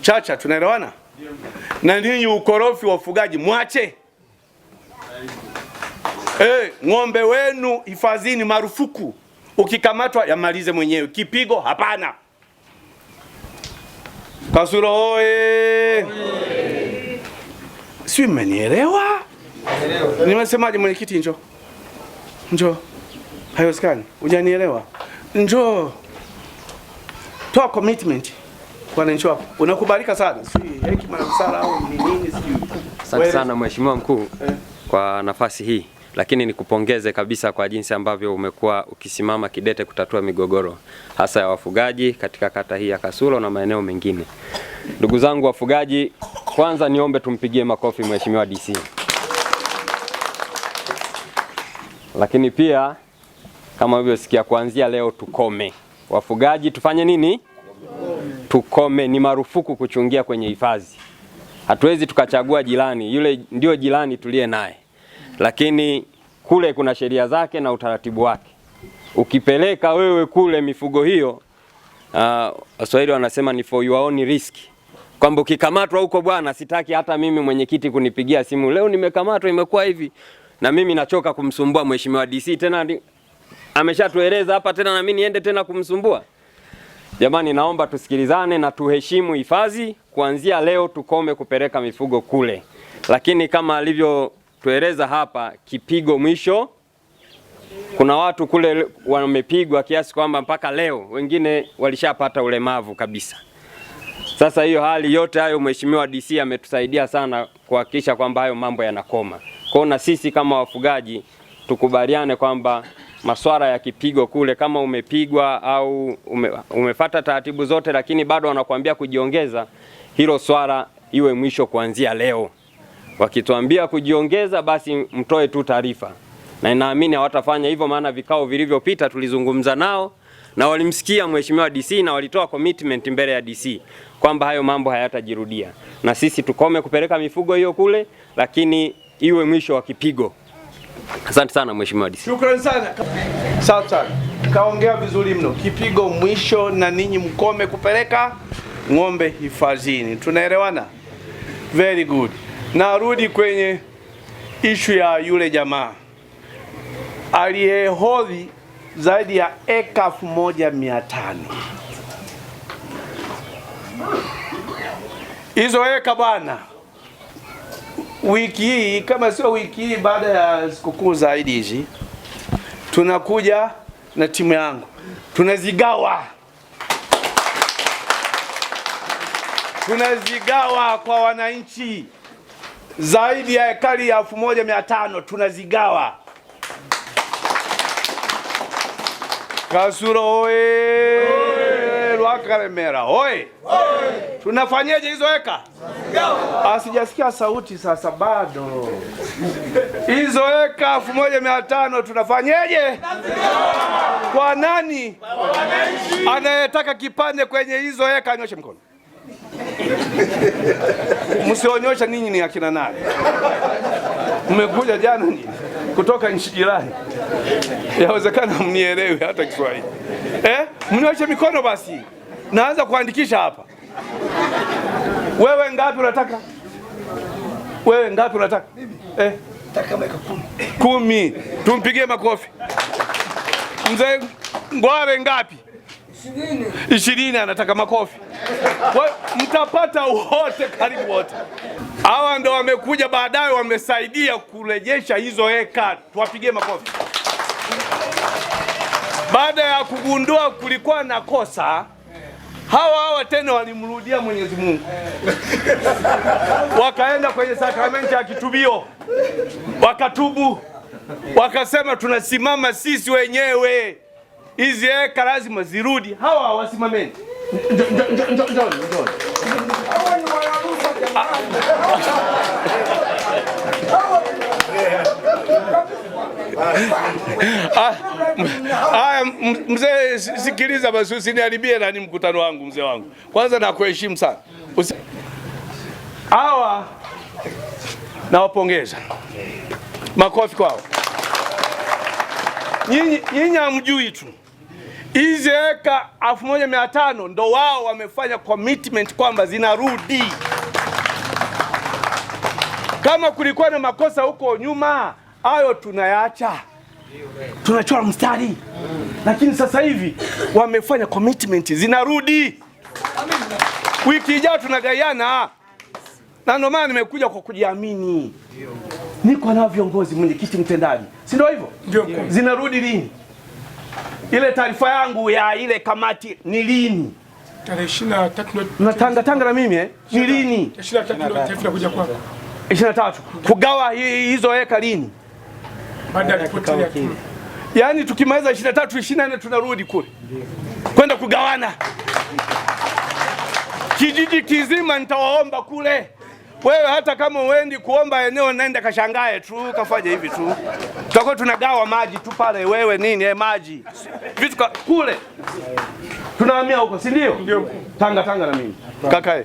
Chacha, tunaelewana? Na ninyi ukorofi wa ufugaji mwache. Ng'ombe wenu hifadhini, marufuku. Ukikamatwa yamalize mwenyewe, kipigo hapana. Kasulu oye! Si mmenielewa? Nimesemaje mwenyekiti? Njoo. Haiwezekani. Hujanielewa? Njoo. Toa commitment kwa wananchi wako. Unakubalika sana. Si hekima na busara au nini sijui. Asante sana Mheshimiwa Mkuu kwa nafasi hii. Lakini nikupongeze kabisa kwa jinsi ambavyo umekuwa ukisimama kidete kutatua migogoro hasa ya wafugaji katika kata hii ya Kasulo na maeneo mengine. Ndugu zangu wafugaji, kwanza niombe tumpigie makofi Mheshimiwa DC. Lakini pia kama ulivyosikia, kuanzia leo tukome. Wafugaji tufanye nini? Tukome. Ni marufuku kuchungia kwenye hifadhi. Hatuwezi tukachagua jirani, yule ndio jirani tulie naye. Lakini kule kuna sheria zake na utaratibu wake. Ukipeleka wewe kule mifugo hiyo, Waswahili wanasema ni for your own risk. Kwamba ukikamatwa huko, bwana, sitaki hata mimi mwenyekiti kunipigia simu, leo nimekamatwa imekuwa hivi, na mimi nachoka kumsumbua Mheshimiwa DC, tena ameshatueleza hapa, tena na mimi niende tena kumsumbua. Jamani, naomba tusikilizane na tuheshimu hifadhi. Kuanzia leo tukome kupeleka mifugo kule. Lakini kama alivyotueleza hapa, kipigo mwisho. Kuna watu kule wamepigwa kiasi kwamba mpaka leo wengine walishapata ulemavu kabisa. Sasa hiyo hali yote hayo Mheshimiwa DC ametusaidia sana kuhakikisha kwamba hayo mambo yanakoma. Kwa na sisi kama wafugaji tukubaliane kwamba masuala ya kipigo kule, kama umepigwa au umefata taratibu zote lakini bado wanakuambia kujiongeza, hilo swala iwe mwisho kuanzia leo. Wakituambia kujiongeza, basi mtoe tu taarifa. Na naamini hawatafanya hivyo, maana vikao vilivyopita tulizungumza nao na walimsikia Mheshimiwa DC na walitoa commitment mbele ya DC kwamba hayo mambo hayatajirudia. Na sisi tukome kupeleka mifugo hiyo kule, lakini iwe mwisho wa kipigo. Asante sana Mheshimiwa DC. Shukrani sana. Sasa kaongea vizuri mno. Kipigo mwisho, na ninyi mkome kupeleka ng'ombe hifadhini. Tunaelewana? Very good. Narudi kwenye issue ya yule jamaa aliyehodhi zaidi ya eka 1500. Hizo eka bwana, wiki hii kama sio wiki hii, baada ya sikukuu zaidi hizi, tunakuja na timu yangu tunazigawa kwa wananchi. Zaidi ya ekari ya 1500 tunazigawa. Kasulo oye! Lwakaremera oye! Tunafanyaje hizo eka? Asijasikia sauti sasa bado. Hizo eka 1500 tunafanyaje? Kwa nani? Anayetaka kipande kwenye hizo eka anyoshe mkono. Msionyosha ninyi ni akina nani? Mmekuja jana nini? Kutoka nchi jirani. Yawezekana mnielewe hata Kiswahili. Mnyoshe mikono basi. Naanza kuandikisha hapa. Wewe ngapi unataka? Wewe ngapi unataka? Nataka maika 10. Tumpigie makofi. Mzee Ngware ngapi? 20 anataka makofi. Mtapata wote, karibu wote. Hawa ndo wamekuja baadaye, wamesaidia kurejesha hizo eka. Tuwapigie makofi. Baada ya kugundua kulikuwa na kosa, hawa tena walimrudia Mwenyezi Mungu. Wakaenda kwenye sakramenti ya kitubio, wakatubu, wakasema tunasimama sisi wenyewe, hizi eka lazima zirudi. Hawa wasimameni. Njoo. Hawa ni wanarusa mzee, sikiliza basi, usiniharibie nani mkutano wangu mzee wangu. Kwanza nakuheshimu sana. Hawa nawapongeza. Makofi kwao. Nyinyi hamjui tu. hizi eka 1500 ndo wao wamefanya commitment kwamba zinarudi. Kama kulikuwa na makosa huko nyuma, hayo tunayaacha, tunachora mstari. Lakini sasa hivi wamefanya commitment, zinarudi. Wiki ijayo tunagaiana. Na ndio maana nimekuja kwa kujiamini. Niko na viongozi, mwenyekiti mtendaji, si ndio hivyo? Zinarudi lini? Ile taarifa yangu ya ile kamati ni lini? Tarehe 23 na tanga na mimi ni lini? 23 ndio kuja kwako. 23 kugawa hizo eka lini? Baada ya ripoti ya tume. Yaani tukimaliza 23 24 tunarudi kule kwenda kugawana. Kijiji kizima nitawaomba kule. Wewe hata kama uendi kuomba eneo, nenda kashangae tu, kafanya hivi tu. Tutakuwa tunagawa maji tu pale, wewe nini maji. Vitu kule. Tunahamia huko, si ndio? Ndio. Tanga na mimi. Kakae.